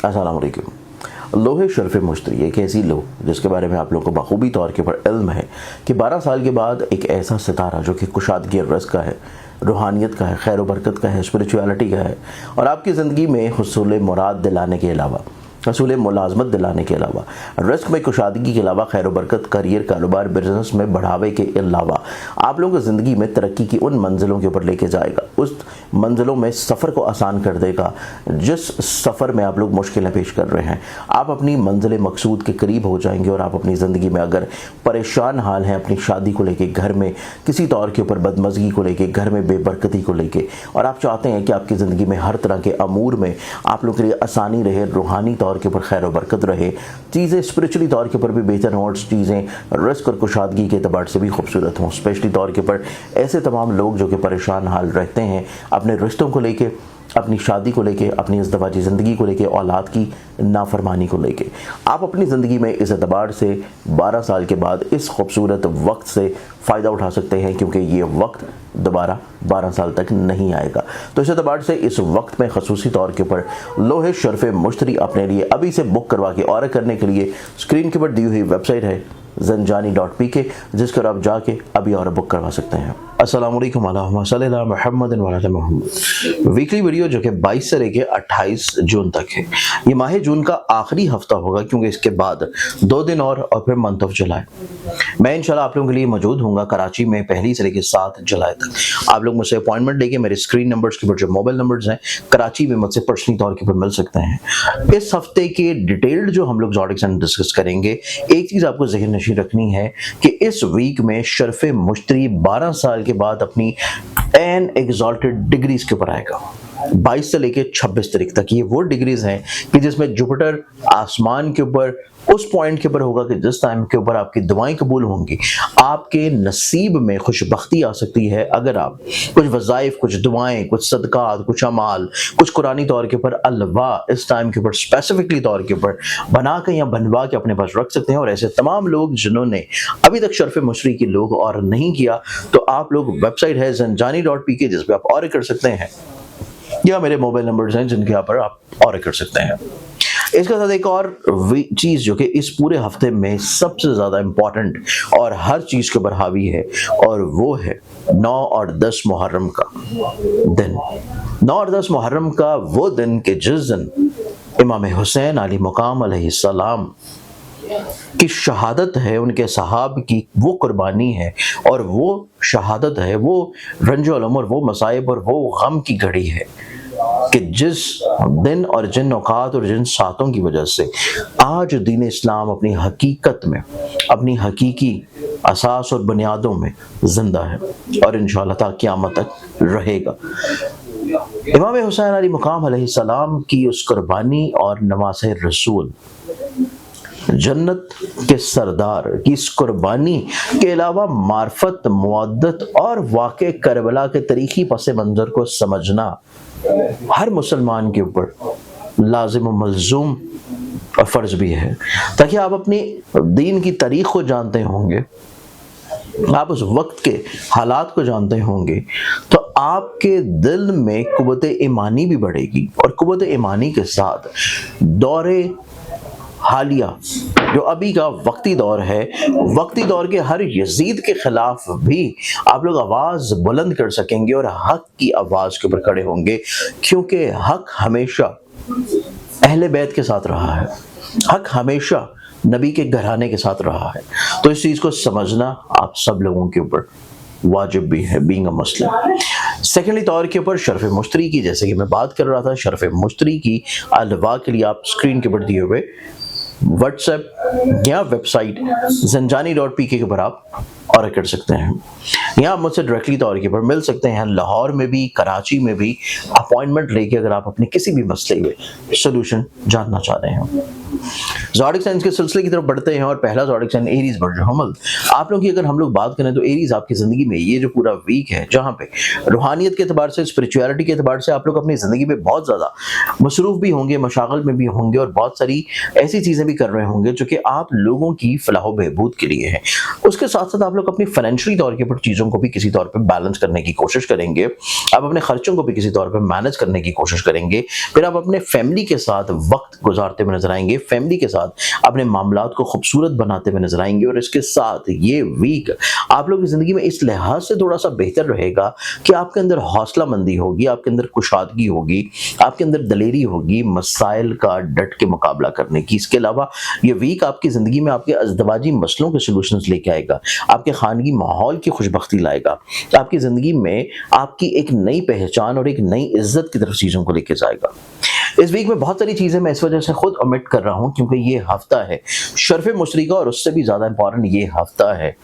अस्सलाम वालेकुम। लोहे शर्फ मुश्तरी एक ऐसी लोह जिसके बारे में आप लोगों को बखूबी तौर के ऊपर इल्म है कि 12 साल के बाद एक ऐसा सितारा जो कि कुशादगी रज़्क़ का है, रूहानियत का है, खैर व बरकत का है, स्पिरिचुअलिटी का है और आपकी ज़िंदगी में हुसूल मुराद दिलाने के अलावा, हसूल मुलाजमत दिलाने के अलावा, रिस्क में कुशादगी के अलावा, खैर बरकत, करियर, कारोबार, बिजनेस में बढ़ावे के अलावा आप लोगों को ज़िंदगी में तरक्की की उन मंजिलों के ऊपर लेके जाएगा, उस मंजिलों में सफ़र को आसान कर देगा जिस सफ़र में आप लोग मुश्किलें पेश कर रहे हैं। आप अपनी मंजिल मकसूद के करीब हो जाएंगे और आप अपनी ज़िंदगी में अगर परेशान हाल हैं अपनी शादी को लेके, घर में किसी तौर के ऊपर बदमज़गी को लेके, घर में बेबरकती को लेके, और आप चाहते हैं कि आपकी ज़िंदगी में हर तरह के अमूर में आप लोग के लिए आसानी रहे, रूहानी तौर के ऊपर खैर बरकत रहे, चीज़ें स्पिरिचुअली तौर के ऊपर भी बेहतर हों और चीज़ें रिस्क और कुशादगी के एतबार से भी खूबसूरत हों, स्पेशली तौर के ऊपर ऐसे तमाम लोग जो कि परेशान हाल रहते हैं अपने रिश्तों को लेके, अपनी शादी को लेके, अपनी इज़्दवाजी ज़िंदगी को लेके, औलाद की नाफरमानी को लेके, आप अपनी ज़िंदगी में इस एतबार से 12 साल के बाद इस खूबसूरत वक्त से फ़ायदा उठा सकते हैं क्योंकि ये वक्त दोबारा 12 साल तक नहीं आएगा। तो इस एतबार से इस वक्त में खसूसी तौर के ऊपर लोहे शर्फ मुश्तरी अपने लिए अभी से बुक करवा के ऑर्डर करने के लिए स्क्रीन के ऊपर दी हुई वेबसाइट है zanjani.pk, जिसके आप जाके अभी और बुक करवा सकते हैं। अस्सलाम वालेकुम अल्लाहुम्मा सल्ली अला मुहम्मद व अला मुहम्मद। वीकली वीडियो जो कि 22 से लेके 28 जून तक है। ये माह जून का आखिरी हफ्ता होगा क्योंकि इसके बाद 2 दिन और फिर मंथ ऑफ जुलाई मैं इंशाल्लाह आप लोगों के लिए मौजूद हूँगा कराची में 1 से लेकर 7 जुलाई तक। आप लोग मुझसे अपॉइंटमेंट लेके मेरे स्क्रीन नंबर्स के ऊपर जो मोबाइल नंबर्स हैं कराची में मुझसे पर्सनली तौर के ऊपर मिल सकते हैं। इस हफ्ते के डिटेल्ड जो हम लोग ज़ोडिक साइन डिस्कस करेंगे, एक चीज़ आपको ज़हन नशीन रखनी है कि इस वीक में शर्फ मुश्तरी 12 साल के बाद अपनी एन एग्जॉल्टेड डिग्रीज के ऊपर आएगा। 22 से लेके 26 तारीख तक ये वो डिग्रीज हैं कि जिसमें जुपिटर आसमान के ऊपर उस पॉइंट के ऊपर होगा कि जिस टाइम के ऊपर आपकी दुआएं कबूल होंगी, आपके नसीब में खुशबख्ती आ सकती है अगर आप कुछ वज़ाइफ, कुछ दुआएं, कुछ सदकात, कुछ अमाल, कुछ कुरानी तौर के ऊपर अलवा इस टाइम के ऊपर स्पेसिफिकली तौर के ऊपर बना के या बनवा के अपने पास रख सकते हैं। और ऐसे तमाम लोग जिन्होंने अभी तक शर्फ मुश्तरी की लोग और नहीं किया, तो आप लोग वेबसाइट है zanjani.pk जिस पे आप ऑर्डर कर सकते हैं, या मेरे मोबाइल नंबर्स हैं जिनके यहाँ पर आप ऑर्डर कर सकते हैं। इसके साथ एक और चीज़ जो कि इस पूरे हफ्ते में सबसे ज़्यादा इम्पॉर्टेंट और हर चीज़ के ऊपर हावी है, और वो है 9 और 10 मुहर्रम का दिन। 9 और 10 मुहर्रम का वो दिन कि जिस दिन इमाम हुसैन अली मुकाम अलैहिस्सलाम की शहादत है, उनके सहाब की वो कुर्बानी है और वो शहादत है, वो रंजो-उलम और वो मसाइब और वो गम की घड़ी है कि जिस दिन और जिन औकात और जिन सातों की वजह से आज दीन इस्लाम अपनी हकीकत में, अपनी हकीकी असास और बुनियादों में जिंदा है और इंशाअल्लाह ता क़यामत तक रहेगा। इमाम हुसैन अली मुकाम अलैहिस्सलाम की उस कुर्बानी और नवासे रसूल, जन्नत के सरदार की इस कुर्बानी के अलावा मार्फत, मुअद्दत और वाक़े करबला के तरीक़ी पस मंज़र को समझना हर मुसलमान के ऊपर लाजिम और मलज़ूम और फ़र्ज़ भी है, ताकि आप अपनी दीन की तारीख़ को जानते होंगे, आप उस वक्त के हालात को जानते होंगे, तो आपके दिल में कुव्वत ईमानी भी बढ़ेगी और कुव्वत ईमानी के साथ दौरे हालिया जो अभी का वक्ती दौर है, वक्ती दौर के हर यजीद के खिलाफ भी आप लोग आवाज़ बुलंद कर सकेंगे और हक की आवाज़ के ऊपर खड़े होंगे, क्योंकि हक हमेशा अहले बैत के साथ रहा है, हक हमेशा नबी के घराने के साथ रहा है। तो इस चीज़ को समझना आप सब लोगों के ऊपर वाजिब भी है, बीइंग अ मुस्लिम। सेकेंडली तौर के ऊपर शर्फ मुश्तरी की, जैसे कि मैं बात कर रहा था, शर्फ मुश्तरी की अलवा के लिए आप स्क्रीन के ऊपर दिए हुए व्हाट्सएप या वेबसाइट zanjani.pk के ऊपर आप ऑर्डर कर सकते हैं, या आप मुझसे डायरेक्टली तौर के ऊपर मिल सकते हैं। लाहौर में भी, कराची में भी अपॉइंटमेंट लेके अगर आप अपने किसी भी मसले में सोल्यूशन जानना चाह रहे हैं। ज़ोडिक साइंस के सिलसिले की तरफ बढ़ते हैं और पहला ज़ोडिक साइन एरीज बर्ज-हमल। आप लोग की अगर हम लोग बात करें तो एरीज आपकी ज़िंदगी में ये जो पूरा वीक है, जहाँ पे रूहानियत के एतबार से, स्पिरिचुअलिटी के एतबार से आप लोग अपनी ज़िंदगी में बहुत ज़्यादा मसरूफ़ भी होंगे, मशागल में भी होंगे और बहुत सारी ऐसी चीज़ें भी कर रहे होंगे जो कि आप लोगों की फलाह व बहबूद के लिए हैं। उसके साथ साथ आप लोग लोग अपनी फाइनेंशियली तौर के ऊपर चीज़ों को भी किसी तौर पे बैलेंस करने की कोशिश करेंगे, आप अपने खर्चों को भी किसी तौर पे मैनेज करने की कोशिश करेंगे, फिर आप अपने फैमिली के साथ वक्त गुजारते हुए नजर आएंगे, फैमिली के साथ अपने मामलात को खूबसूरत बनाते हुए नजर आएंगे। और इसके साथ ये वीक आप लोग की ज़िंदगी में इस लिहाज से थोड़ा सा बेहतर रहेगा कि आपके अंदर हौसला मंदी होगी, आपके अंदर कुशादगी होगी, आपके अंदर दलेरी होगी मसाइल का डट के मुकाबला करने की। इसके अलावा ये वीक आपकी ज़िंदगी में आपके अज़दवाजी मसलों के सलूशंस लेके आएगा, आपके खानगी माहौल की खुशबख्ती लाएगा, आपकी ज़िंदगी में आपकी एक नई पहचान और एक नई इज्जत की तरफ चीज़ों को लेके जाएगा। इस वीक में बहुत सारी चीज़ें मैं इस वजह से खुद ओमिट कर रहा हूँ क्योंकि ये हफ्ता है शर्फ मुशतरी का, और उससे भी ज़्यादा इंपॉर्टेंट ये हफ्ता है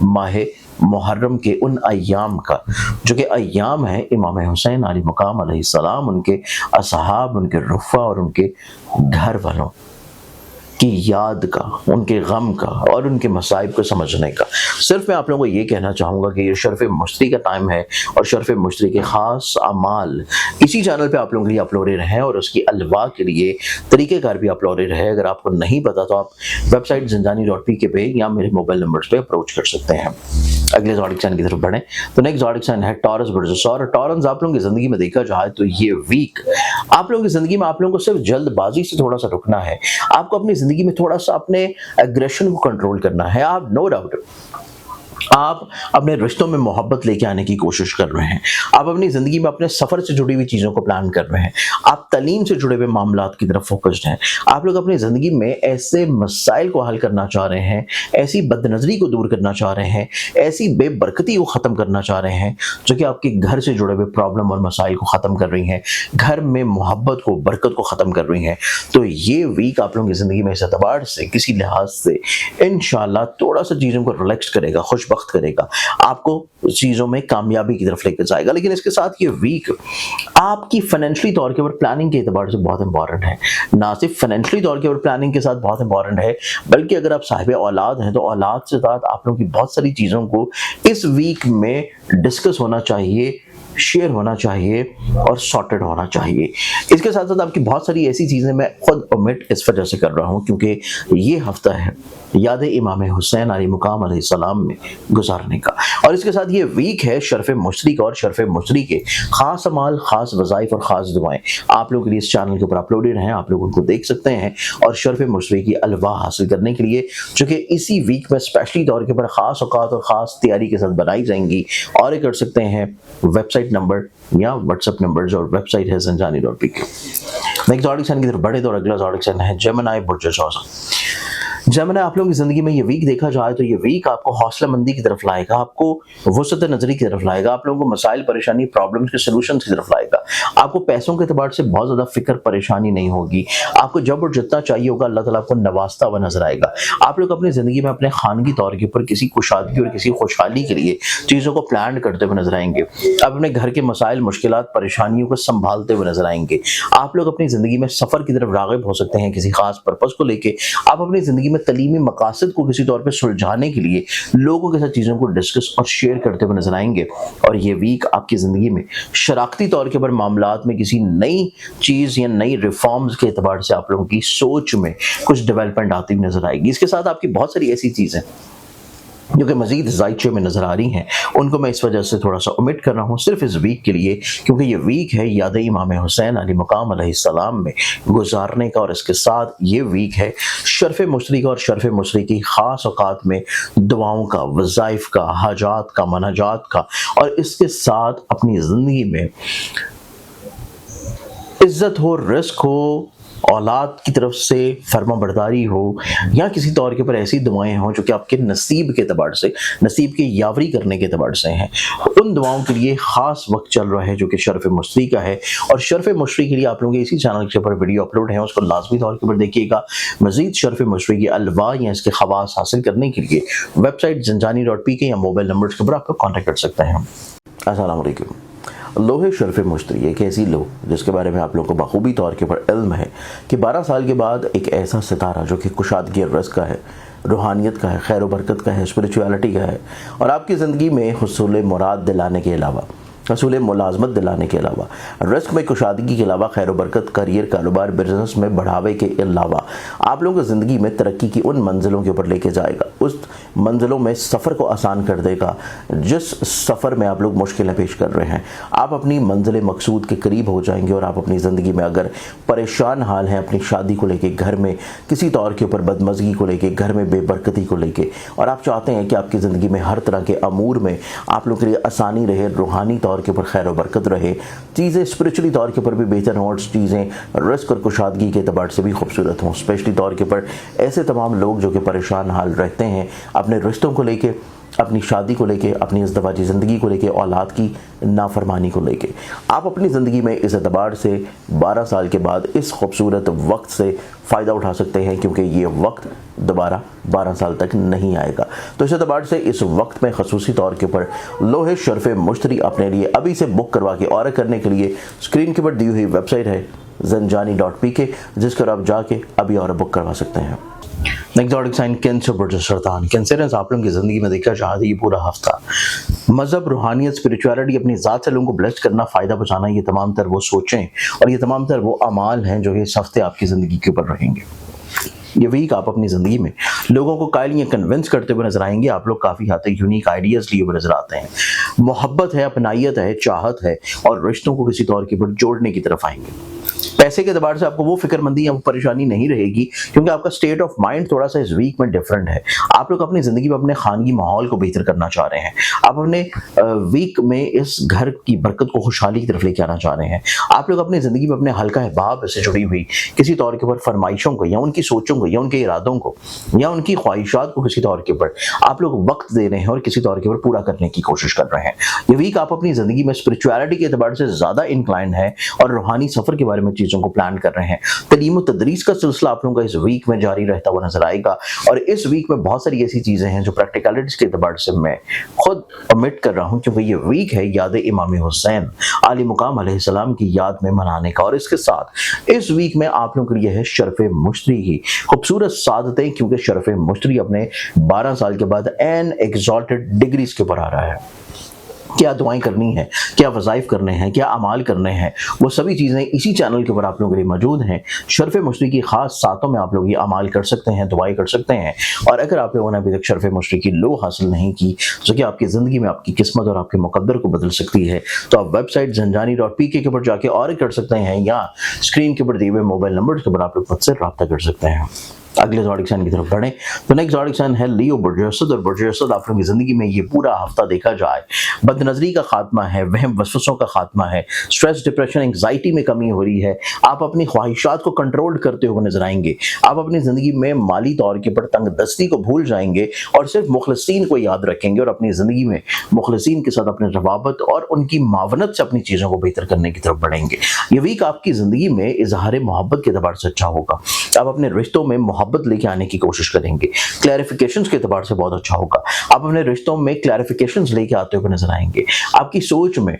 माह मुहर्रम के उन अय्याम का, जो कि अय्याम है इमाम हुसैन अली मकाम अलैहिस्सलाम, उनके असहाब, उनके रुफ़ा और उनके घर वालों की याद का, उनके गम का और उनके मसाइब को समझने का। सिर्फ मैं आप लोगों को ये कहना चाहूँगा कि ये शर्फ मुशतरी का टाइम है और शर्फ मुशतरी के ख़ास अमाल इसी चैनल पे आप लोगों के लिए अपलोडेड हैं और उसकी अलवा के लिए तरीक़ेकार भी अपलोडेड है। अगर आपको नहीं पता तो आप वेबसाइट zinjani.pk पे या मेरे मोबाइल नंबर्स पे अप्रोच कर सकते हैं। अगले ज़ोडिक साइन की तरफ बढ़ें तो नेक्स्ट ज़ोडिक साइन है टॉरस वर्सेस और टॉरस। आप लोगों की ज़िंदगी में देखा जाए तो ये वीक आप लोगों की ज़िंदगी में आप लोगों को सिर्फ जल्दबाजी से थोड़ा सा रुकना है, आपको अपनी ज़िंदगी में थोड़ा सा अपने एग्रेशन को कंट्रोल करना है। आप नो डाउट आप अपने रिश्तों में मोहब्बत लेके आने की कोशिश कर रहे हैं, आप अपनी ज़िंदगी में अपने सफ़र से जुड़ी हुई चीज़ों को प्लान कर रहे हैं, आप तालीम से जुड़े हुए मामलात की तरफ फोकस्ड हैं, आप लोग अपनी ज़िंदगी में ऐसे मसाइल को हल करना चाह रहे हैं, ऐसी बदनज़री को दूर करना चाह रहे हैं, ऐसी बेबरकती को ख़त्म करना चाह रहे हैं जो कि आपके घर से जुड़े हुए प्रॉब्लम और मसाइल को ख़त्म कर रही हैं, घर में मोहब्बत को, बरकत को ख़त्म कर रही हैं। तो ये वीक आप लोगों की ज़िंदगी में इस एतबार से किसी लिहाज से इंशाअल्लाह थोड़ा सा चीज़ों को रिलैक्स करेगा, खुशबख्त करेगा, आपको चीज़ों में कामयाबी की तरफ लेकर जाएगा। लेकिन इसके साथ ये वीक आपकी फाइनेंशियली तौर के ऊपर प्लानिंग के एतबार से बहुत इंपॉर्टेंट है। ना सिर्फ फाइनेंशियली तौर के ऊपर प्लानिंग के साथ बहुत इंपॉर्टेंट है, बल्कि अगर आप साहिब औलाद हैं तो औलाद से साथ आप लोगों की बहुत सारी चीज़ों को इस वीक में डिस्कस होना चाहिए, शेयर होना चाहिए और सॉर्टेड होना चाहिए। इसके साथ साथ आपकी बहुत सारी ऐसी चीज़ें मैं खुद ओमिट इस वजह से कर रहा हूँ क्योंकि ये हफ्ता है याद इमाम हुसैन अली मुकाम अलैहिस्सलाम में गुजारने का, और इसके साथ ये वीक है शर्फ मुशतरी का और शर्फ मुशतरी के ख़ास अमाल, ख़ास वज़ाइफ और ख़ास दुआएं आप लोगों के लिए इस चैनल के ऊपर अपलोडेड हैं। आप लोग उनको देख सकते हैं और शर्फ मुशतरी की अलवा हासिल करने के लिए जो कि इसी वीक में स्पेशली तौर के ऊपर ख़ास औकात और ख़ास तैयारी के साथ बनाई जाएंगी, और ये कर सकते हैं वेबसाइट नंबर या व्हाट्सएप नंबर और वेबसाइट है zinjani.pk। नेक्स्ट ज़ोडिक साइन की तरफ बढ़े तो अगला ज़ोडिक साइन है जेमिनी बुर्ज चौसा। जेमिनी आप लोगों की ज़िंदगी में ये वीक देखा जाए तो ये वीक आपको हौसला मंदी की तरफ लाएगा, आपको वसअत नज़री की तरफ लाएगा, आप लोगों को मसाइल, परेशानी, प्रॉब्लम्स के सलूशंस की तरफ लाएगा। आपको पैसों के एतबार से बहुत ज़्यादा फिक्र परेशानी नहीं होगी, आपको जब और जितना चाहिए होगा अल्लाह ताला आपको नवाजता हुआ नजर आएगा। आप लोग अपनी ज़िंदगी में अपने खानगी तौर के ऊपर किसी कुशादगी और किसी खुशहाली के लिए चीज़ों को प्लान करते हुए नजर आएंगे, आप अपने घर के मसाइल, मुश्किलात, परेशानियों को संभालते हुए नजर आएंगे। आप लोग अपनी ज़िंदगी में सफ़र की तरफ राग़िब हो सकते हैं किसी खास पर्पज़ को लेके, आप अपनी ज़िंदगी में तलीमी मकासद को किसी तौर पे सुलझाने के लिए लोगों के साथ चीज़ों को डिस्कस और शेयर करते हुए नजर आएंगे। और ये वीक आपकी ज़िंदगी में शराकती तौर के ऊपर मामलात में किसी नई चीज़ या नई रिफॉर्म्स के एतबार से आप लोगों की सोच में कुछ डेवलपमेंट आती हुई नजर आएगी। इसके साथ आपकी बहुत सारी ऐसी चीज़ें जो कि मज़ीद ज़ायचे में नज़र आ रही हैं, उनको मैं इस वजह से थोड़ा सा ओमिट कर रहा हूँ सिर्फ इस वीक के लिए, क्योंकि ये वीक है याद इमाम हुसैन अली मकाम अलैहिस्सलाम में गुजारने का, और इसके साथ ये वीक है शर्फ मुशतरी का और शर्फ मुशतरी की ख़ास औकात में दुआओं का, वज़ाइफ का, हाजात का, मनाजात का, और इसके साथ अपनी ज़िंदगी में इज़्ज़त हो, रिस्क हो, औलाद की तरफ से फर्मा बरदारी हो, या किसी तौर के ऊपर ऐसी दुआएं हों जो कि आपके नसीब के एतबार से, नसीब के यावरी करने के एतबार से हैं, उन दुआओं के लिए ख़ास वक्त चल रहा है जो कि शर्फ मुशतरी का है। और शर्फ मुशतरी के लिए आप लोगों के इसी चैनल के ऊपर वीडियो अपलोड है, उसको लाजमी तौर के ऊपर देखिएगा। मज़ीद शर्फ मुशतरी की अलवा या इसके खवास हासिल करने के लिए वेबसाइट zinjani.pk या मोबाइल नंबर्स के ऊपर आप लोग कॉन्टैक्ट कर सकते हैं। अस्सलाम वालेकुम। लोहे शर्फ मुशतरी एक ऐसी लो जिसके बारे में आप लोगों को बखूबी तौर के ऊपर इल्म है कि 12 साल के बाद एक ऐसा सितारा जो कि कुशादगी रिज़्क़ का है, रूहानियत का है, खैर बरकत का है, स्पिरिचुअलिटी का है, और आपकी ज़िंदगी में हुसूल मुराद दिलाने के अलावा असूल मुलाजमत दिलाने के अलावा, रिस्क में कुशादगी के अलावा, खैर बरकत, करियर, कारोबार, बिजनेस में बढ़ावे के अलावा आप लोगों को ज़िंदगी में तरक्की की उन मंजिलों के ऊपर लेके जाएगा, उस मंजिलों में सफ़र को आसान कर देगा जिस सफ़र में आप लोग मुश्किलें पेश कर रहे हैं। आप अपनी मंजिल मकसूद के करीब हो जाएंगे और आप अपनी ज़िंदगी में अगर परेशान हाल हैं अपनी शादी को लेके, घर में किसी तौर के ऊपर बदमज़गी को लेके, घर में बेबरकती को लेके, और आप चाहते हैं कि आपकी ज़िंदगी में हर तरह के अमूर में आप लोगों के लिए आसानी रहे, रूहानी तौर के ऊपर खैर व बरकत रहे, चीज़ें स्पिरिचुअली तौर के ऊपर भी बेहतर हों और चीज़ें रिस्क और कुशादगी के एतबार से भी खूबसूरत हों, स्पेशली तौर के ऊपर ऐसे तमाम लोग जो कि परेशान हाल रहते हैं अपने रिश्तों को लेके, अपनी शादी को लेके, अपनी इज़्दिवाजी ज़िंदगी को लेके, औलाद की नाफरमानी को लेके, आप अपनी ज़िंदगी में इस एतबार से 12 साल के बाद इस खूबसूरत वक्त से फ़ायदा उठा सकते हैं, क्योंकि ये वक्त दोबारा 12 साल तक नहीं आएगा। तो इस एतबार से इस वक्त में ख़ुसूसी तौर के ऊपर लोहे शर्फ मुश्तरी अपने लिए अभी से बुक करवा के और करने के लिए स्क्रीन के ऊपर दी हुई वेबसाइट है zanjani.pk, जिस पर आप जाके अभी और बुक करवा सकते हैं। नेक्स्ट ज़ोडिक साइन कैंसर, बुर्ज सरतान। कैंसर आप लोगों की ज़िंदगी में देखा चाहते ये पूरा हफ्ता मज़हब, रूहानियत, स्पिरिचुअलिटी, अपनी ज़ात से लोगों को ब्लेस्ड करना, फ़ायदा पहुँचाना, ये तमाम तर वो सोचें और ये तमाम तर वो अमाल हैं जो इस हफ्ते आपकी ज़िंदगी के ऊपर रहेंगे। ये वीक आप अपनी ज़िंदगी में लोगों को कायल या कन्विंस करते हुए नजर आएंगे। आप लोग काफ़ी हद तक यूनिक आइडियाज़ लिए हुए नजर आते हैं। मोहब्बत है, अपनाइयत है, चाहत है और रिश्तों को किसी तौर के ऊपर जोड़ने की तरफ आएंगे। पैसे के एतबार से आपको वो फिक्रमंदी या वो परेशानी नहीं रहेगी, क्योंकि आपका स्टेट ऑफ माइंड थोड़ा सा इस वीक में डिफरेंट है। आप लोग अपनी ज़िंदगी में अपने खानगी माहौल को बेहतर करना चाह रहे हैं। आप अपने वीक में इस घर की बरकत को खुशहाली की तरफ लेके आना चाह रहे हैं। आप लोग अपनी ज़िंदगी में अपने हल्का अहबाब से जुड़ी हुई किसी तौर के ऊपर फरमाइशों को या उनकी सोचों को या उनके इरादों को या उनकी ख्वाहिशात को किसी तौर के ऊपर आप लोग वक्त दे रहे हैं और किसी तौर के ऊपर पूरा करने की कोशिश कर रहे हैं। ये वीक आप अपनी ज़िंदगी में स्पिरिचुअलिटी के एतबार से ज़्यादा इंक्लाइंड है और रूहानी सफ़र के बारे में चीज़ों को प्लान कर रहे हैं। तलीम व तदरीस का सिलसिला आप लोगों का इस वीक में जारी रहता हुआ नजर आएगा और इस वीक में बहुत सारी ऐसी चीज़ें हैं जो प्रैक्टिकलिटीज़ के एतबार से मैं खुद ओमिट कर रहा हूँ, क्योंकि ये वीक है याद इमाम हुसैन आली मुकाम अलैहिस्सलाम की याद में मनाने का। और इसके साथ इस वीक में आप लोगों के लिए है शर्फ मुश्तरी की खूबसूरत सादतें, क्योंकि शर्फ मुश्तरी अपने 12 साल के बाद एन एक्सॉल्टेड डिग्रीज के ऊपर आ रहा है। क्या दुआएं करनी है, क्या वज़ाइफ करने हैं, क्या अमाल करने हैं, वो सभी चीज़ें इसी चैनल के ऊपर आप लोगों के लिए मौजूद हैं। शर्फ मुश्तरी की ख़ास सातों में आप लोग ये अमाल कर सकते हैं, दुआएं कर सकते हैं। और अगर आप लोगों ने अभी तक शर्फ मुश्तरी की लो हासिल नहीं की, जो कि आपकी ज़िंदगी में आपकी किस्मत और आपके मुकद्दर को बदल सकती है, तो आप वेबसाइट zanjani.pk के ऊपर जाके और कर सकते हैं या स्क्रीन के ऊपर दिए हुए मोबाइल नंबर के ऊपर आप लोग मुझसे रब्ता कर सकते हैं। अगले ज़ोडिक साइन की तरफ बढ़े तो नेक्स्ट ज़ोडिक साइन है लियो, बुर्ज असद। और बुर्ज असद आप लोगों की ज़िंदगी में ये पूरा हफ्ता देखा जाए बदनज़री का खात्मा है, वहम वसवसों का खात्मा है, स्ट्रेस, डिप्रेशन, एंग्जाइटी में कमी हो रही है। आप अपनी ख्वाहिशात को कंट्रोल करते हुए नजर आएंगे। आप अपनी ज़िंदगी में माली तौर के ऊपर तंग दस्ती को भूल जाएंगे और सिर्फ मुखलसीन को याद रखेंगे और अपनी ज़िंदगी में मुखलसीन के साथ अपने रवाबत और उनकी मावनत से अपनी चीज़ों को बेहतर करने की तरफ बढ़ेंगे। ये वीक आपकी ज़िंदगी में इजहार मोहब्बत के एतबार से अच्छा होगा। आप अपने रिश्तों में मोहब्बत लेके आने की कोशिश करेंगे। क्लैरिफिकेशंस के एतबार से बहुत अच्छा होगा। आप अपने रिश्तों में क्लैरिफिकेशंस लेके आते हुए नजर आएंगे। आपकी सोच में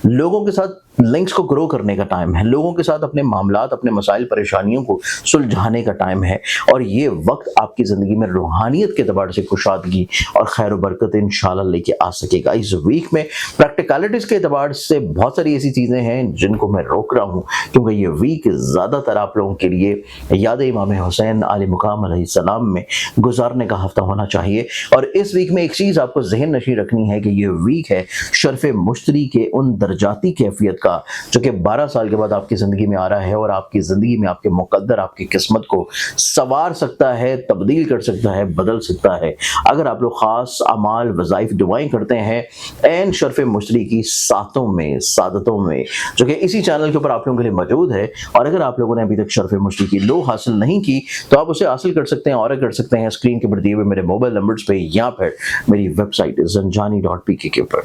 लोगों के साथ लिंक्स को ग्रो करने का टाइम है, लोगों के साथ अपने मामलात, अपने मसाइल, परेशानियों को सुलझाने का टाइम है। और ये वक्त आपकी ज़िंदगी में रूहानियत के एतबार से कुशादगी और खैर बरकत इंशाल्लाह लेके आ सकेगा। इस वीक में प्रैक्टिकलिटीज़ के एतबार से बहुत सारी ऐसी चीज़ें हैं जिनको मैं रोक रहा हूँ, क्योंकि ये वीक ज़्यादातर आप लोगों के लिए याद इमाम हुसैन आले मुकाम अलैहिस्सलाम में गुजारने का हफ्ता होना चाहिए। और इस वीक में एक चीज़ आपको जहन नशी रखनी है कि ये वीक है शर्फ मुश्तरी के उन दर्जाती कैफियत का जो कि 12 साल के बाद आपकी ज़िंदगी में आ रहा है और आपकी ज़िंदगी में आपके मुकद्दर, आपकी किस्मत को सवार सकता है, तब्दील कर सकता है, बदल सकता है। अगर आप लोग ख़ास अमाल, वज़ाइफ, दुआएं करते हैं एन शर्फ मुश्तरी की सातों में, सादतों में, जो कि इसी चैनल के ऊपर आप लोगों के लिए मौजूद है। और अगर आप लोगों ने अभी तक शर्फ मुश्तरी की लो हासिल नहीं की तो आप उसे हासिल कर सकते हैं और कर सकते हैं स्क्रीन के ऊपर दिए हुए मेरे मोबाइल नंबर्स पे या फिर मेरी वेबसाइट zanjani.pk के ऊपर।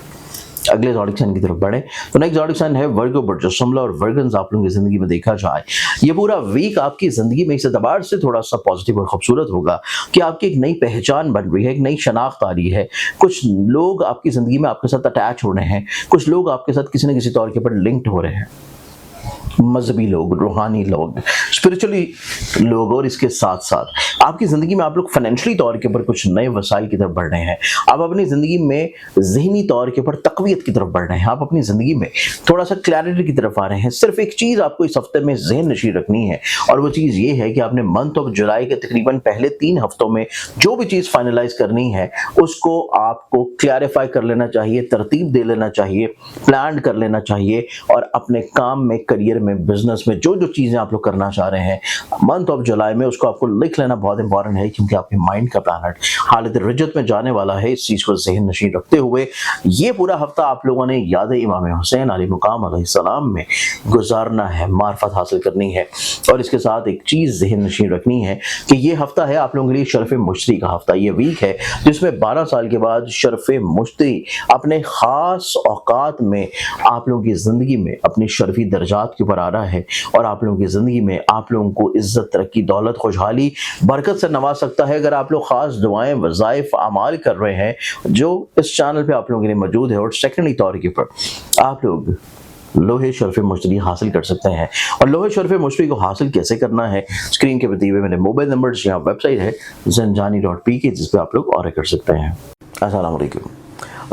अगले ज़ोडिक साइन की तरफ बढ़े तो नेक्स्ट ज़ोडिक साइन है वर्गो, बुर्ज शुमला। और वर्गन्स आप लोगों की ज़िंदगी में देखा जाए ये पूरा वीक आपकी ज़िंदगी में इस एतबार से थोड़ा सा पॉजिटिव और खूबसूरत होगा कि आपकी एक नई पहचान बन रही है, एक नई शनाख्त आ रही है। कुछ लोग आपकी ज़िंदगी में आपके साथ अटैच हो रहे हैं, कुछ लोग आपके साथ किसी न किसी तौर के ऊपर लिंक्ड हो रहे हैं। मजहबी लोग, रूहानी लोग, स्पिरिचुअली लोग, और इसके साथ साथ आपकी ज़िंदगी में आप लोग फाइनेंशियली तौर के ऊपर कुछ नए वसाइल की तरफ बढ़ रहे हैं। आप अपनी ज़िंदगी में ज़हनी तौर के ऊपर तक़वियत की तरफ बढ़ रहे हैं। आप अपनी ज़िंदगी में थोड़ा सा क्लैरिटी की तरफ आ रहे हैं। सिर्फ एक चीज़ आपको इस हफ्ते में ज़हन नशीं रखनी है, और वो चीज़ ये है कि आपने मंथ ऑफ जुलाई के तकरीबन पहले 3 हफ्तों में जो भी चीज़ फाइनलाइज करनी है उसको आपको क्लैरिफाई कर लेना चाहिए, तरतीब दे लेना चाहिए, प्लान कर लेना चाहिए, और अपने काम में, करियर में, बिजनेस में जो जो चीज़ें आप लोग करना चाह रहे हैं मंथ ऑफ जुलाई में, उसको आपको लिख लेना बहुत इंपॉर्टेंट है, क्योंकि आपके माइंड का प्लानट हालत रिजत में जाने वाला है। इस चीज़ को ज़हन नशीं रखते हुए ये पूरा हफ्ता आप लोगों ने याद इमाम हुसैन अलैहिस्सलाम अलैहिस्सलाम में गुजारना है, मार्फत हासिल करनी है। और इसके साथ एक चीज़ ज़हन नशीं रखनी है कि ये हफ्ता है आप लोगों के लिए शरफ़ मुश्तरी का हफ्ता। ये वीक है जिसमें 12 साल के बाद शरफ़ मुश्तरी अपने ख़ास औकात में आप लोगों की ज़िंदगी में अपनी शर्फी दर्जात के ऊपर आ रहा है, और आप लोगों की ज़िंदगी में आप लोगों को इज़्ज़त, तरक्की, दौलत, खुशहाली, बरकत से नवाज सकता है अगर आप लोग ख़ास दुआएं, वज़ाइफ, अमाल कर रहे हैं जो इस चैनल पे आप लोगों के लिए मौजूद है। और सेकेंडरी तौर के ऊपर आप लोग लोहे शरफ़ मुश्तरी हासिल कर सकते हैं। और लोहे शरफ़ मुश्तरी को हासिल कैसे करना है, स्क्रीन के बताए हुए मेरे मोबाइल नंबर, यहाँ वेबसाइट है zanjani.pk, जिस पर आप लोग ऑर्डर कर सकते हैं। अस्सलाम वालेकुम।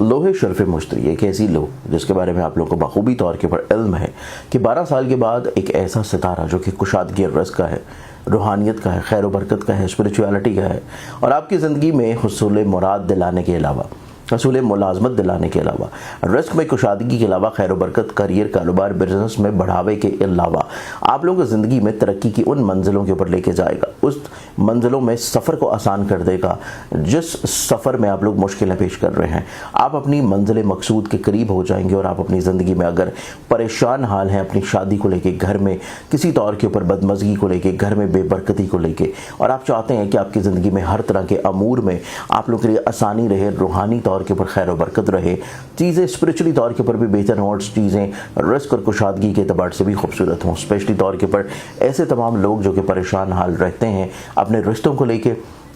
लोहे शरफ़ मुश्तरी एक ऐसी लो जिसके बारे में आप लोगों को बखूबी तौर के ऊपर इल्म है कि 12 साल के बाद एक ऐसा सितारा जो कि कुशादगी रिज़्क़ का है, रूहानियत का है, खैर बरकत का है, स्पिरिचुअलिटी का है, और आपकी ज़िंदगी में हुसूल मुराद दिलाने के अलावा, हसूल मुलाजमत दिलाने के अलावा, रिस्क में कुशादगी के अलावा, खैर बरकत, करियर, कारोबार, बिजनेस में बढ़ावे के अलावा आप लोगों की ज़िंदगी में तरक्की की उन मंजिलों के ऊपर लेके जाएगा, उस मंजिलों में सफ़र को आसान कर देगा जिस सफ़र में आप लोग मुश्किलें पेश कर रहे हैं। आप अपनी मंजिल मकसूद के करीब हो जाएंगे, और आप अपनी ज़िंदगी में अगर परेशान हाल हैं अपनी शादी को लेके, घर में किसी तौर के ऊपर बदमज़गी को लेके, घर में बेबरकती को लेके, और आप चाहते हैं कि आपकी ज़िंदगी में हर तरह के अमूर में आप लोग के लिए आसानी रहे, रूहानी तौर के ऊपर खैर बरकत रहे, चीज़ें स्पिरिचुअली तौर के ऊपर भी बेहतर हों, और चीज़ें रिस्क और कुशादगी के एतबार से भी खूबसूरत हों, स्पेशली तौर के ऊपर ऐसे तमाम लोग जो कि परेशान हाल रहते हैं अपने रिश्तों को लेके,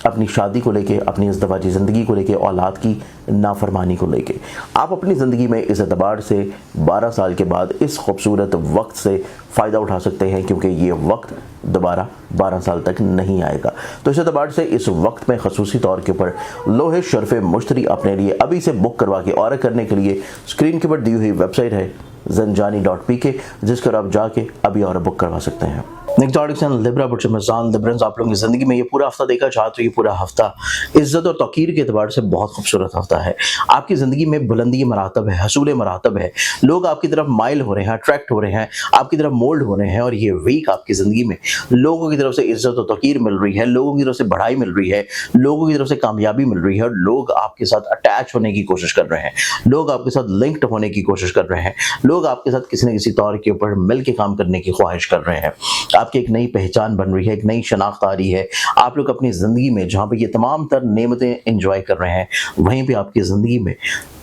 अपनी शादी को लेके, अपनी इज़्दिवाजी ज़िंदगी को लेके, औलाद की नाफरमानी को लेके, आप अपनी ज़िंदगी में इस एतबार से 12 साल के बाद इस खूबसूरत वक्त से फ़ायदा उठा सकते हैं, क्योंकि ये वक्त दोबारा 12 साल तक नहीं आएगा। तो इस एतबार से इस वक्त में खसूसी तौर के ऊपर लोहे शरफ़ मुश्तरी अपने लिए अभी से बुक करवा के ऑर्डर करने के लिए स्क्रीन के ऊपर दी हुई वेबसाइट है zanjani.pk, जिस पर आप जाके अभी ऑर्डर बुक करवा सकते हैं। नेक्स्ट ऑडिशन लिब्रा बुटमजान लिब्रंस आप लोगों की ज़िंदगी में ये पूरा हफ्ता देखा चाहते हो, ये पूरा हफ्ता इज़्ज़त और तौक़ीर के एतबार से बहुत खूबसूरत हफ्ता है। आपकी ज़िंदगी में बुलंदी मरातब है, हसूल मरातब है, लोग आपकी तरफ माइल हो रहे हैं, अट्रैक्ट हो रहे हैं, आपकी तरफ मोल्ड हो रहे हैं, और ये वीक आपकी ज़िंदगी में लोगों की तरफ से इज़्ज़त और तौक़ीर मिल रही है, लोगों की तरफ से बढ़ाई मिल रही है, लोगों की तरफ से कामयाबी मिल रही है, और लोग आपके साथ अटैच होने की कोशिश कर रहे हैं, लोग आपके साथ लिंक्ड होने की कोशिश कर रहे हैं, लोग आपके साथ किसी न किसी तौर के ऊपर मिल के काम करने की ख्वाहिश कर रहे हैं। आपकी एक नई पहचान बन रही है, एक नई शनाख्त आ रही है। आप लोग अपनी ज़िंदगी में जहाँ पे ये तमाम तर नेमतें एंजॉय कर रहे हैं, वहीं पे आपकी ज़िंदगी में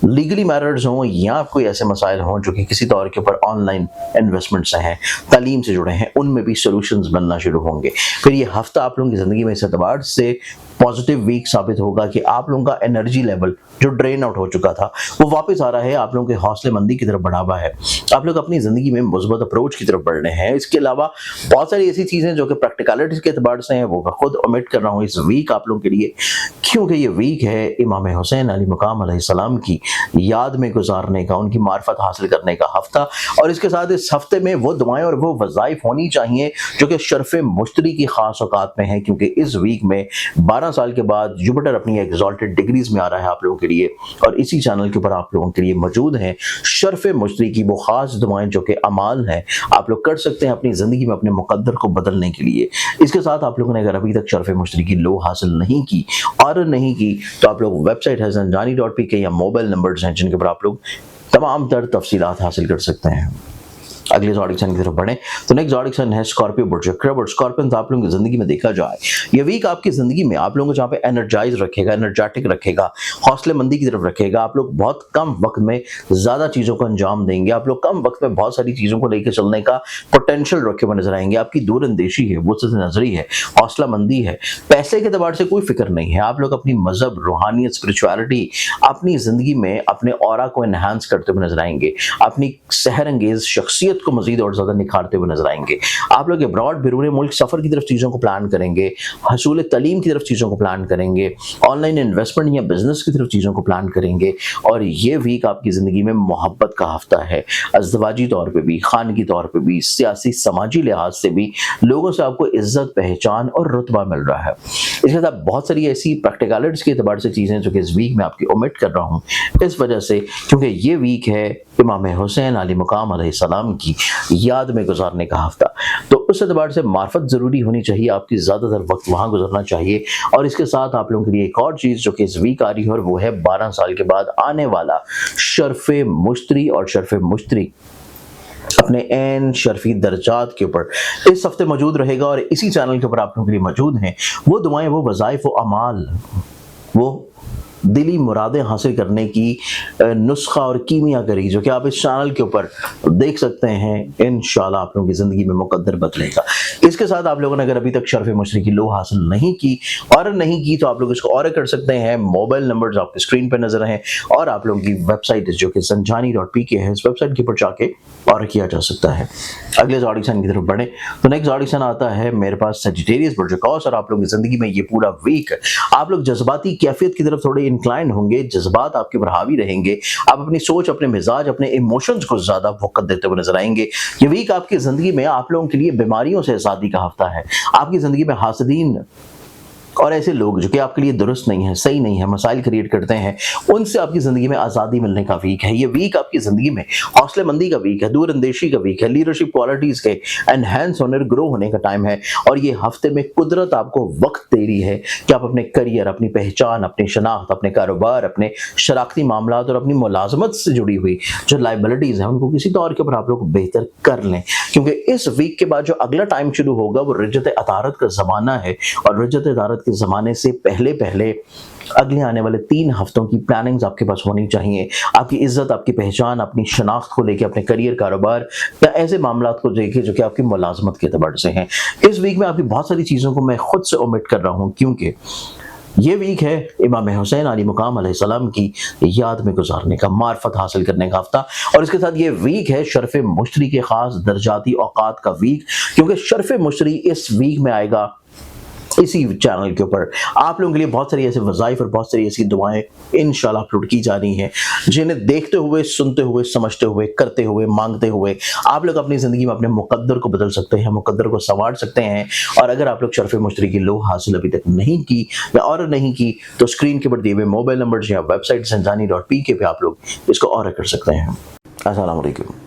लीगली मैरिड्स हों या कोई ऐसे मसाइल हों जो कि किसी तौर के ऊपर ऑनलाइन इन्वेस्टमेंट से हैं, तालीम से जुड़े हैं, उनमें भी सोल्यूशंस बनना शुरू होंगे। फिर ये हफ्ता आप लोगों की ज़िंदगी में इस एतबार से पॉजिटिव वीक साबित होगा कि आप लोगों का एनर्जी लेवल जो ड्रेन आउट हो चुका था वो वापस आ रहा है, आप लोगों के हौसले मंदी की तरफ बढ़ावा है, आप लोग अपनी ज़िंदगी में मुस्बत अप्रोच की तरफ बढ़ रहे हैं। इसके अलावा बहुत सारी ऐसी चीज़ें जो कि प्रैक्टिकलिटीज़ के एतबार से हैं, वो मैं खुद ओमिट कर रहा हूँ इस वीक आप लोगों के लिए, क्योंकि ये वीक है इमाम हुसैन अलैहिस्सलाम की याद में गुजारने का, उनकी मार्फत हासिल करने का हफ्ता। और इसके साथ इस हफ्ते में वो दुआएं और वो वज़ाइफ होनी चाहिए जो कि शरफ़ मुश्तरी की ख़ास औकात में है, क्योंकि इस वीक में 12 साल के बाद जुपिटर अपनी एग्ज़ॉल्टेड डिग्रीज में आ रहा है आप लोगों के लिए, और इसी चैनल के ऊपर आप लोगों के लिए मौजूद हैं शरफ़ मुश्तरी की वो ख़ास दुआएं जो कि अमाल हैं, आप लोग कर सकते हैं अपनी ज़िंदगी में अपने मुक़द्दर को बदलने के लिए। इसके साथ आप लोगों ने अगर अभी तक शरफ़ मुश्तरी की लो हासिल नहीं की, ऑर्डर नहीं की, तो आप लोग वेबसाइट है zanjani.pk या मोबाइल नंबर्स हैं जिनके ऊपर आप लोग तमाम तर तफसीलात हासिल कर सकते हैं। अगले ज़ोडिक की तरफ बढ़ें तो नेक्स्ट ज़ोडिक है स्कॉर्पियो बुर्ज और स्कॉर्पियंस आप लोगों की ज़िंदगी में देखा जाए ये वीक आपकी ज़िंदगी में आप लोगों को जहाँ पे एनर्जाइज रखेगा, एनर्जेटिक रखेगा, हौसले मंदी की तरफ रखेगा। आप लोग बहुत कम वक्त में ज़्यादा चीज़ों को अंजाम देंगे, आप लोग कम वक्त में बहुत सारी चीज़ों को लेकर चलने का पोटेंशियल रखे हुए नजर आएंगे। आपकी दूरअंदेशी है, वो नजरी है, हौसला मंदी है, पैसे के एतबार से कोई फिक्र नहीं है। आप लोग अपनी मजहब, रूहानियत, स्पिरिचुअलिटी अपनी ज़िंदगी में अपने ऑरा को एनहांस करते हुए नजर आएंगे, अपनी सहर अंगेज शख्सियत शख्सियत को मजीद और ज़्यादा निखारते हुए नजर आएंगे। आप लोग अब्रॉड बैरून मुल्क सफ़र की तरफ चीज़ों को प्लान करेंगे, हसूल तलीम की तरफ चीज़ों को प्लान करेंगे, ऑनलाइन इन्वेस्टमेंट या बिजनेस की तरफ चीज़ों को प्लान करेंगे। और ये वीक आपकी ज़िंदगी में मोहब्बत का हफ्ता है, अज़दवाजी तौर पर भी, खानगी तौर पर भी, सियासी समाजी लिहाज से भी लोगों से आपको इज्जत, पहचान और रुतबा मिल रहा है। इसके साथ बहुत सारी ऐसी प्रैक्टिकलिटीज़ के एतबार से चीज़ें जो कि इस वीक में आपकी ओमिट कर रहा हूँ, इस वजह से क्योंकि ये वीक है इमाम हुसैन अली मुकाम अलैहिस्सलाम की याद में गुजारने का हफ्ता। तो उस एतबार से मार्फत ज़रूरी होनी चाहिए, आपकी ज़्यादातर वक्त वहाँ गुजरना चाहिए। और इसके साथ आप लोगों के लिए एक और चीज़ जो कि इस वीक आ रही है, और वो है 12 साल के बाद आने वाला शर्फ़े मुश्तरी। और शर्फ़े मुश्तरी अपने एन शर्फी दर्जात के ऊपर इस हफ्ते मौजूद रहेगा, और इसी चैनल के ऊपर आप लोगों के लिए मौजूद हैं वो दुआएं, वो वज़ाइफ, वो अमाल, वो दिली मुरादें हासिल करने की नुस्खा और कीमिया करी जो कि आप इस चैनल के ऊपर देख सकते हैं। इंशाल्लाह आप लोगों की ज़िंदगी में मुकद्दर बदलेगा। इसके साथ आप लोगों ने अगर अभी तक शर्फ़ मुश्तरी की लो हासिल नहीं की तो आप लोग इसको और कर सकते हैं। मोबाइल नंबर्स आपके स्क्रीन पर नजर हैं, और आप लोगों की वेबसाइट जो कि zanjani.pk है, इस वेबसाइट के ऊपर जाके और किया जा सकता है। अगले ऑडिशन की तरफ बढ़े तो नेक्स्ट ऑडिशन आता है मेरे पास सजिटेरियस बर्जुकॉस। और आप लोगों की ज़िंदगी में ये पूरा वीक आप लोग जज्बाती कैफियत की तरफ थोड़े इंक्लाइन होंगे, जज्बात आपके पर हावी रहेंगे, आप अपनी सोच, अपने मिजाज, अपने इमोशंस को ज़्यादा वक़्त देते हुए नजर आएंगे। ये वीक आपकी ज़िंदगी में आप लोगों के लिए बीमारियों से आज़ादी का हफ्ता है। आपकी ज़िंदगी में हासदीन और ऐसे लोग जो कि आपके लिए दुरुस्त नहीं है, सही नहीं है, मसाइल क्रिएट करते हैं, उनसे आपकी ज़िंदगी में आज़ादी मिलने का वीक है। ये वीक आपकी ज़िंदगी में हौसलेमंदी का वीक है, दूर अंदेशी का वीक है, लीडरशिप क्वालिटीज़ के एनहेंस होने, ग्रो होने का टाइम है। और ये हफ्ते में कुदरत आपको वक्त दे रही है कि आप अपने करियर, अपनी पहचान, अपनी शनाख्त, अपने कारोबार, अपने शराकती मामलात और अपनी मुलाजमत से जुड़ी हुई जो लाइबिलिटीज़ हैं उनको किसी तौर के ऊपर आप लोग बेहतर कर लें। क्योंकि इस वीक के बाद जो अगला टाइम शुरू होगा वो रिज्जत अतारत का ज़माना है, और रिज्जत अतारत के ज़माने से पहले अगले आने वाले 3 हफ्तों की प्लानिंग्स आपके पास होनी चाहिए। आपकी इज्जत, आपकी पहचान, अपनी शनाख्त को लेके, अपने करियर, कारोबार या ऐसे मामलात को लेके जो कि आपकी मुलाजमत के एतबार से हैं। इस वीक में आपकी बहुत सारी चीज़ों को मैं खुद से ओमिट कर रहा हूँ, क्योंकि ये वीक है इमाम हुसैन अली मुकाम अलैहिस्सलाम की याद में गुजारने का, मार्फत हासिल करने का हफ्ता। और इसके साथ ये वीक है शर्फ़े मुश्तरी के ख़ास दर्जाती औकात का वीक, क्योंकि शर्फ़े मुश्तरी इस वीक में आएगा इसी चैनल के ऊपर। आप लोगों के लिए बहुत सारी ऐसे वज़ाइफ और बहुत सारी ऐसी दुआएं इंशाल्लाह अपलोड की जा रही हैं, जिन्हें देखते हुए, सुनते हुए, समझते हुए, करते हुए, मांगते हुए आप लोग अपनी ज़िंदगी में अपने मुकद्दर को बदल सकते हैं, मुकद्दर को संवार सकते हैं। और अगर आप लोग शर्फ़ मुश्तरी की लो हासिल अभी तक नहीं की या और नहीं की तो स्क्रीन के ऊपर दिए हुए मोबाइल नंबर या वेबसाइट zanjani.pk पे आप लोग इसको और कर सकते हैं। अस्सलाम वालेकुम।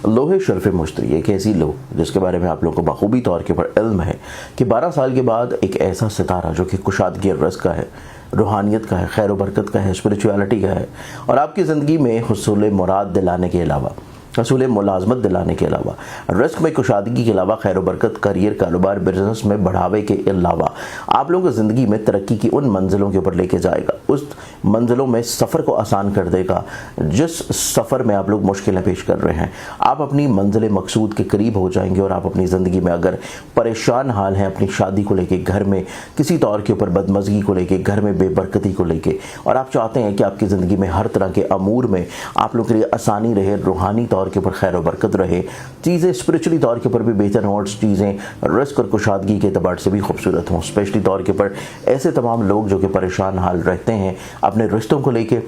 लोहे शर्फ़ मुश्तरी एक ऐसी लो जिसके बारे में आप लोगों को बखूबी तौर के ऊपर इल्म है कि 12 साल के बाद एक ऐसा सितारा जो कि कुशादगी रज़्क़ का है, रूहानियत का है, खैर व बरकत का है, स्पिरिचुअलिटी का है, और आपकी ज़िंदगी में हुसूल मुराद दिलाने के अलावा, हसूल मुलाजमत दिलाने के अलावा, रिस्क में कुशादगी के अलावा, खैर बरकत, करियर, कारोबार, बिजनेस में बढ़ावे के अलावा आप लोगों को ज़िंदगी में तरक्की की उन मंजिलों के ऊपर लेके जाएगा, उस मंजिलों में सफ़र को आसान कर देगा जिस सफ़र में आप लोग मुश्किलें पेश कर रहे हैं। आप अपनी मंजिल मकसूद के करीब हो जाएंगे, और आप अपनी ज़िंदगी में अगर परेशान हाल हैं अपनी शादी को लेके, घर में किसी तौर के ऊपर बदमज़गी को लेके, घर में बेबरकती को लेके, और आप चाहते हैं कि आपकी ज़िंदगी में हर तरह के अमूर में आप लोग के लिए आसानी रहे, रूहानी तौर के ऊपर खैर बरकत रहे, चीज़ें स्पिरिचुअली तौर के ऊपर भी बेहतर हों, और चीज़ें रिस्क और कुशादगी के एतबार से भी खूबसूरत हों, स्पेशली तौर के ऊपर ऐसे तमाम लोग जो कि परेशान हाल रहते हैं अपने रिश्तों को लेके,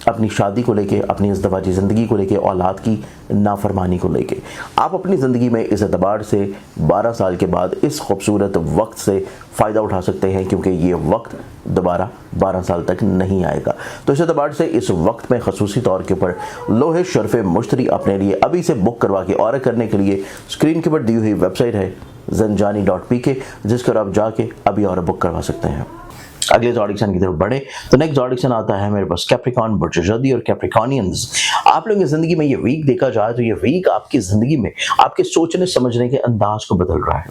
अपनी शादी को लेके, अपनी इज़्दवाजी ज़िंदगी को लेके, औलाद की नाफरमानी को लेके, आप अपनी ज़िंदगी में इस एतबार से 12 साल के बाद इस खूबसूरत वक्त से फ़ायदा उठा सकते हैं, क्योंकि ये वक्त दोबारा 12 साल तक नहीं आएगा। तो इस एतबार से इस वक्त में ख़ुसूसी तौर के ऊपर लोहे शर्फ़ मुश्तरी अपने लिए अभी से बुक करवा के ऑर्डर करने के लिए स्क्रीन के ऊपर दी हुई वेबसाइट है zanjani.pk, जिस पर आप जाके अभी और बुक करवा सकते हैं। अगले ऑडिशन की तरफ बढ़े तो नेक्स्ट ऑडिशन आता है मेरे पास कैप्रिकॉन, बर्जुजदी और कैप्रिकॉनियंस। आप लोगों की ज़िंदगी में ये वीक देखा जाए तो ये वीक आपकी ज़िंदगी में आपके सोचने समझने के अंदाज को बदल रहा है।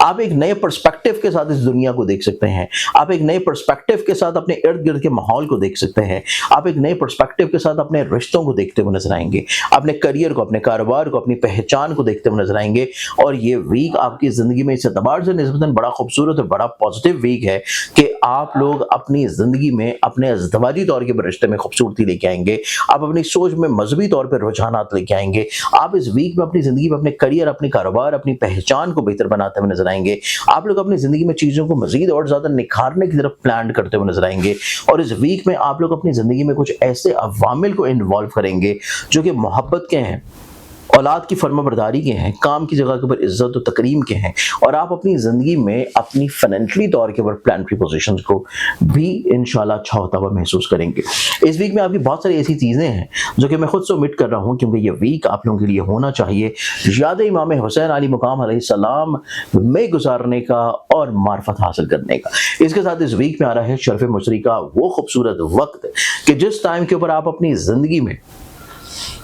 आप एक नए पर्सपेक्टिव के साथ इस दुनिया को देख सकते हैं, आप एक नए पर्सपेक्टिव के साथ अपने इर्द गिर्द के माहौल को देख सकते हैं, आप एक नए पर्सपेक्टिव के साथ अपने रिश्तों को देखते हुए नजर आएंगे, अपने करियर को, अपने कारोबार को, अपनी पहचान को देखते हुए नजर आएंगे। और ये वीक आपकी जिंदगी में इस एतबार से निस्बतन बड़ा खूबसूरत और बड़ा पॉजिटिव वीक है कि आप लोग अपनी जिंदगी में अपने अज़दवाजी तौर के रिश्ते में खूबसूरती लेके आएंगे, आप अपनी सोच में मजहबी तौर पर रुझानात लेके आएंगे, आप इस वीक में अपनी जिंदगी में अपने करियर, अपने कारोबार, अपनी पहचान को बेहतर बनाते हुए नजर आएंगे। आप लोग अपनी जिंदगी में चीजों को मजीद और ज्यादा निखारने की तरफ प्लान करते हुए नजर आएंगे। और इस वीक में आप लोग अपनी जिंदगी में कुछ ऐसे अवामिल को इन्वॉल्व करेंगे जो कि मोहब्बत के हैं, औलाद की फर्माबरदारी के हैं, काम की जगह के ऊपर इज्जत और तकरीम के हैं, और आप अपनी ज़िंदगी में अपनी फाइनेंशियली तौर के ऊपर प्लानिटरी पोजीशंस को भी इंशाल्लाह अच्छा होता हुआ महसूस करेंगे। इस वीक में आपकी बहुत सारी ऐसी चीज़ें हैं जो कि मैं खुद से उम्मीद कर रहा हूँ, क्योंकि ये वीक आप लोगों के लिए होना चाहिए याद इमाम हुसैन अली मुकाम अलैहिस्सलाम में गुजारने का और मार्फत हासिल करने का। इसके साथ इस वीक में आ रहा है शर्फ मुशतरी का वो खूबसूरत वक्त कि जिस टाइम के ऊपर आप अपनी ज़िंदगी में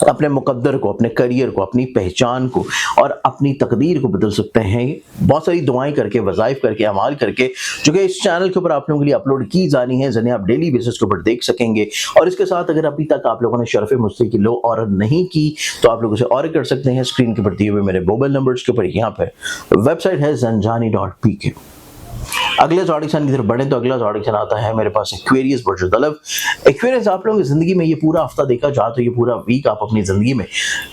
अपने मुकद्दर को, अपने करियर को, अपनी पहचान को और अपनी तकदीर को बदल सकते हैं, बहुत सारी दुआएं करके, वज़ाइफ करके, अमाल करके, जो कि इस चैनल के ऊपर आप लोगों के लिए अपलोड की जानी है, जिन्हें आप डेली बेसिस के ऊपर देख सकेंगे। और इसके साथ अगर अभी तक आप लोगों ने शर्फ मुशतरी की लो ऑर्डर नहीं की तो आप लोग उसे ऑर्डर कर सकते हैं स्क्रीन के ऊपर दिए हुए मेरे मोबाइल नंबर्स के ऊपर। यहाँ पर वेबसाइट है zanjani.pk। अगले ऑडिशन की तरफ बढ़े तो अगला ऑडिशन आता है मेरे पास एक्वेरियस बुर्ज तलब। एक्वेरियस आप लोगों की जिंदगी में ये पूरा हफ्ता देखा जाए तो ये पूरा वीक आप अपनी जिंदगी में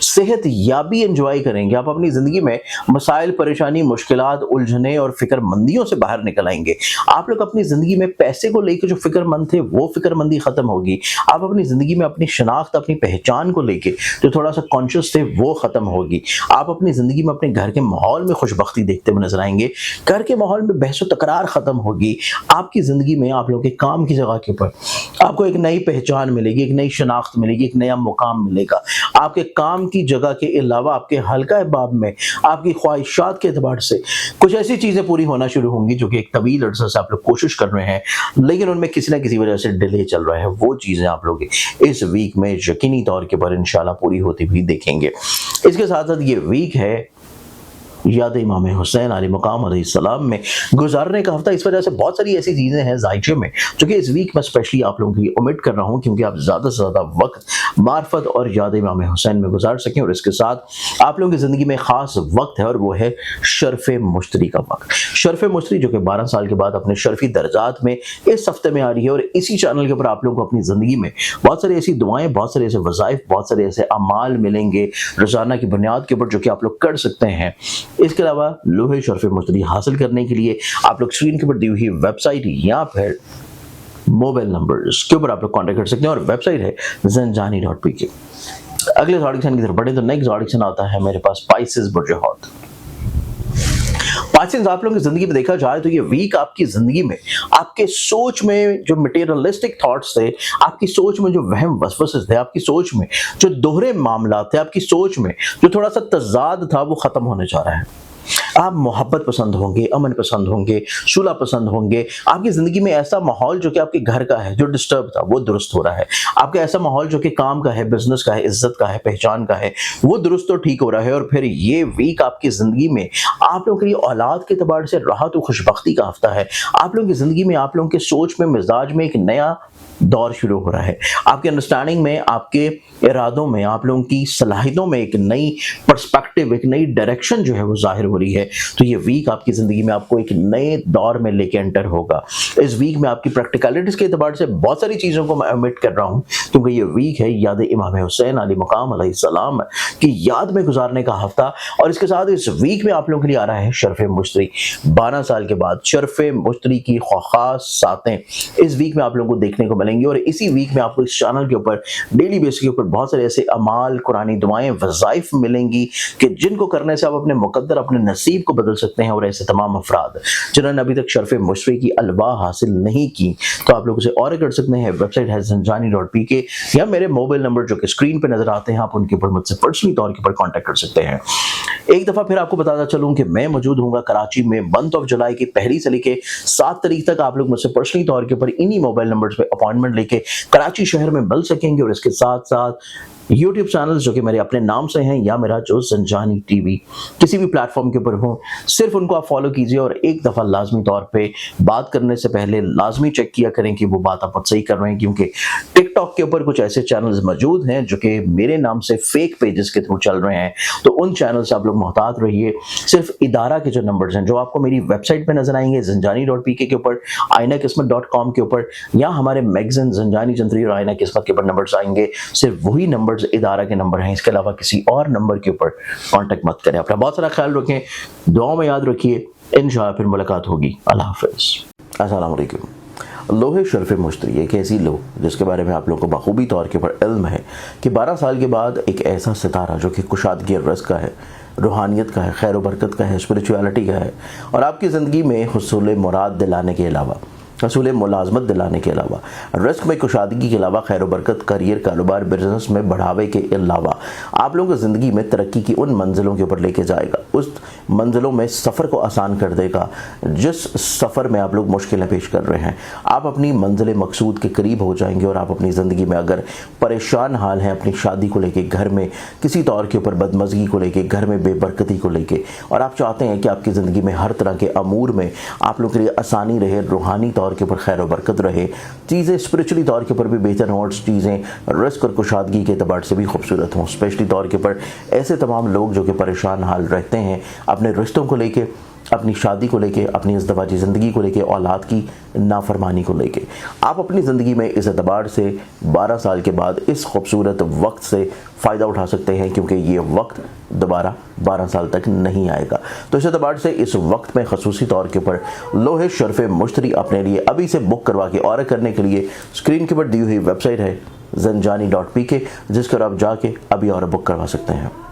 सेहत याबी एंजॉय करेंगे, आप अपनी जिंदगी में मसाइल, परेशानी, मुश्किलात, उलझने और फिक्रमंदियों से बाहर निकल आएंगे। आप लोग अपनी जिंदगी में पैसे को लेकर जो फिक्रमंद थे वो फिक्रमंदी खत्म होगी। आप अपनी जिंदगी में अपनी शनाख्त, अपनी पहचान को लेकर जो थोड़ा सा कॉन्शियस थे वो खत्म होगी। आप अपनी जिंदगी में अपने घर के माहौल में खुशबख्ती देखते हुए नजर आएंगे, घर के माहौल में बहस तकरार खत्म होगी। आपकी जिंदगी में आप लोगों के काम की जगह के ऊपर आपको एक नई पहचान मिलेगी, एक नई शनाख्त मिलेगी, एक नया मुकाम मिलेगा। आपके काम की जगह के अलावा आपके हल्का अहबाब में आपकी ख्वाहिशात के एतबार से कुछ ऐसी चीजें पूरी होना शुरू होंगी जो कि एक तवील अरसे से आप लोग कोशिश कर रहे हैं, लेकिन उनमें किसी न किसी वजह से डिले चल रहा है। वो चीजें आप लोग इस वीक में यकीनी तौर के ऊपर इंशाल्लाह पूरी होती भी देखेंगे। इसके साथ साथ ये वीक है याद इमाम हुसैन अली मुकाम अलैहिस्सलाम में गुजारने का हफ्ता। इस वजह से बहुत सारी ऐसी चीज़ें हैं जायचे में जो कि इस वीक में स्पेशली आप लोगों के लिए उम्मीद कर रहा हूँ, क्योंकि आप ज़्यादा से ज़्यादा वक्त मार्फत और याद इमाम हुसैन में गुजार सकें। और इसके साथ आप लोगों की ज़िंदगी में ख़ास वक्त है और वो है शर्फ मुशतरी का वक्त। शर्फ मुशतरी जो कि 12 साल के बाद अपने शर्फी दर्जात में इस हफ्ते में आ रही है, और इसी चैनल के ऊपर आप लोगों को अपनी ज़िंदगी में बहुत सारी ऐसी दुआएँ, बहुत सारे ऐसे वज़ाइफ, बहुत सारे ऐसे अमाल मिलेंगे रोज़ाना की बुनियाद के ऊपर जो कि आप लोग कर सकते हैं। इसके अलावा लोहे शर्फ मुशतरी हासिल करने के लिए आप लोग स्क्रीन के ऊपर दी हुई वेबसाइट या फिर मोबाइल नंबर्स के ऊपर आप लोग कांटेक्ट कर सकते हैं, और वेबसाइट है zanjani.pk। अगले ऑडिशन की तरफ बढ़े तो नेक्स्ट ऑडिशन आता है मेरे पास पाइसेस बुर्ज हौत। पाइसेस आप लोगों की जिंदगी में देखा जाए तो ये वीक आपकी जिंदगी में आपके सोच में जो मटेरियलिस्टिक थॉट्स थे, आपकी सोच में जो वहम वसवसे थे, आपकी सोच में जो दोहरे मामला थे, आपकी सोच में जो थोड़ा सा तजाद था, वो खत्म होने जा रहा है। आप मोहब्बत पसंद होंगे, अमन पसंद होंगे, सुलह पसंद होंगे। आपकी ज़िंदगी में ऐसा माहौल जो कि आपके घर का है, जो डिस्टर्ब था, वो दुरुस्त हो रहा है। आपका ऐसा माहौल जो कि काम का है, बिजनेस का है, इज्जत का है, पहचान का है, वो दुरुस्त और ठीक हो रहा है। और फिर ये वीक आपकी ज़िंदगी में आप लोगों के लिए औलाद के एतबार से राहत और खुशबख्ती का हफ्ता है। आप लोगों की ज़िंदगी में, आप लोगों के सोच में, मिजाज में एक नया दौर शुरू हो रहा है। आपके अंडरस्टैंडिंग में, आपके इरादों में, आप लोगों की सलाहियतों में एक नई पर्सपेक्टिव, एक नई डायरेक्शन जो है वो जाहिर हो रही है। तो ये वीक आपकी ज़िंदगी में आपको एक नए दौर में लेके एंटर होगा। इस वीक में आपकी प्रैक्टिकलिटीज़ के एतबार से बहुत सारी चीज़ों को मैं उम्मीद कर रहा हूँ, क्योंकि ये वीक है याद इमाम हुसैन अली मुकाम अलैहिस्सलाम की याद में गुजारने का हफ्ता। और इसके साथ इस वीक में आप लोगों के लिए आ रहा है शर्फ मुशतरी। 12 साल के बाद शर्फ मुशतरी की खास सातें इस वीक में आप लोगों को देखने को मिलेंगी। और इसी वीक में आपको इस चैनल के ऊपर डेली बेसिस के ऊपर बहुत सारे ऐसे अमाल, कुरानी दुआएं, वज़ाइफ मिलेंगी कि जिनको करने से आप अपने मुकद्दर, अपने नसीब को बदल सकते हैं। और ऐसे तमाम अफराद जिन्होंने अभी तक शर्फ मुशतरी की अलवा हासिल नहीं की तो आप लोग उसे और कर सकते हैं। वेबसाइट है zanjani.pk या मेरे मोबाइल नंबर जो कि स्क्रीन पर नजर आते हैं, आप उनके ऊपर मुझसे पर्सनली तौर के ऊपर कॉन्टैक्ट कर सकते हैं। एक दफ़ा फिर आपको बताता चलूँ कि मैं मौजूद हूँ कराची में मंथ ऑफ जुलाई की 1 से लेकर 7 तारीख तक। आप लोग मुझसे पर्सनली तौर के ऊपर इन्हीं मोबाइल नंबर्स पे अपॉइंटमेंट लेके कराची शहर में मिल सकेंगे। और इसके साथ साथ यूट्यूब चैनल्स जो कि मेरे अपने नाम से हैं या मेरा जो ज़ंजानी टीवी किसी भी प्लेटफॉर्म के ऊपर हो, सिर्फ उनको आप फॉलो कीजिए और एक दफ़ा लाजमी तौर पे बात करने से पहले लाजमी चेक किया करें कि वो बात आप सही कर रहे हैं, क्योंकि टिकटॉक के ऊपर कुछ ऐसे चैनल्स मौजूद हैं जो कि मेरे नाम से फेक पेजेस के थ्रू चल रहे हैं। तो उन चैनल से आप लोग मोहतात रहिए। सिर्फ इदारा के जो नंबर्स हैं जो आपको मेरी वेबसाइट पे नजर आएंगे ज़ंजानी.pk के ऊपर, आईना-किस्मत.com के ऊपर, या हमारे मैगजीन ज़ंजानी जंतरी और आईना किस्मत के ऊपर नंबर्स आएंगे, सिर्फ वही नंबर्स इदारा के नंबर हैं। इसके अलावा किसी और नंबर के ऊपर कांटेक्ट मत करें। अपना बहुत सारा ख्याल रखें, दुआओं में याद रखिए। इंशाअल्लाह फिर मुलाकात होगी। अल्लाह हाफ़िज़। अस्सलाम वालेकुम। लोहे शर्फ मुश्तरी एक ऐसी लो जिसके बारे में आप लोगों को बखूबी तौर के ऊपर इल्म है कि 12 साल के बाद एक ऐसा सितारा जो कि कुशादगी रज़्क़ का है, रूहानियत का है, खैर बरकत का है, स्पिरिचुअलिटी का है, और आपकी ज़िंदगी में हुसूल मुराद दिलाने के अलावा, हसूल मुलाजमत दिलाने के अलावा, रिस्क में कुशादगी के अलावा, खैर बरकत, करियर, कारोबार, बिजनेस में बढ़ावे के अलावा आप लोगों को ज़िंदगी में तरक्की की उन मंजिलों के ऊपर लेके जाएगा, उस मंजिलों में सफ़र को आसान कर देगा जिस सफ़र में आप लोग मुश्किलें पेश कर रहे हैं। आप अपनी मंजिल मकसूद के करीब हो जाएंगे और आप अपनी ज़िंदगी में अगर परेशान हाल हैं अपनी शादी को लेके, घर में किसी तौर के ऊपर बदमज़गी को लेके, घर में बेबरकती को लेके, और आप चाहते हैं कि आपकी ज़िंदगी में हर तरह के अमूर में आप लोग के लिए आसानी रहे, रूहानी तौर के ऊपर खैर बरकत रहे, चीज़ें स्पिरिचुअली तौर के ऊपर भी बेहतर हों, और चीज़ें रिस्क और कुशादगी के अतबार से भी खूबसूरत हों, स्पेशली तौर के ऊपर ऐसे तमाम लोग जो कि परेशान हाल रहते हैं अपने रिश्तों को लेके, अपनी शादी को लेके, अपनी इज़्दिवाजी ज़िंदगी को लेके, औलाद की नाफरमानी को लेके, आप अपनी ज़िंदगी में इस एतबार से 12 साल के बाद इस खूबसूरत वक्त से फ़ायदा उठा सकते हैं, क्योंकि ये वक्त दोबारा 12 साल तक नहीं आएगा। तो इस एतबार से इस वक्त में ख़ुसूसी तौर के ऊपर लोहे शर्फ मुश्तरी अपने लिए अभी से बुक करवा के ऑर्डर करने के लिए स्क्रीन के ऊपर दी हुई वेबसाइट है ज़ंजानी.pk, जिस पर आप जाके अभी और बुक करवा सकते हैं।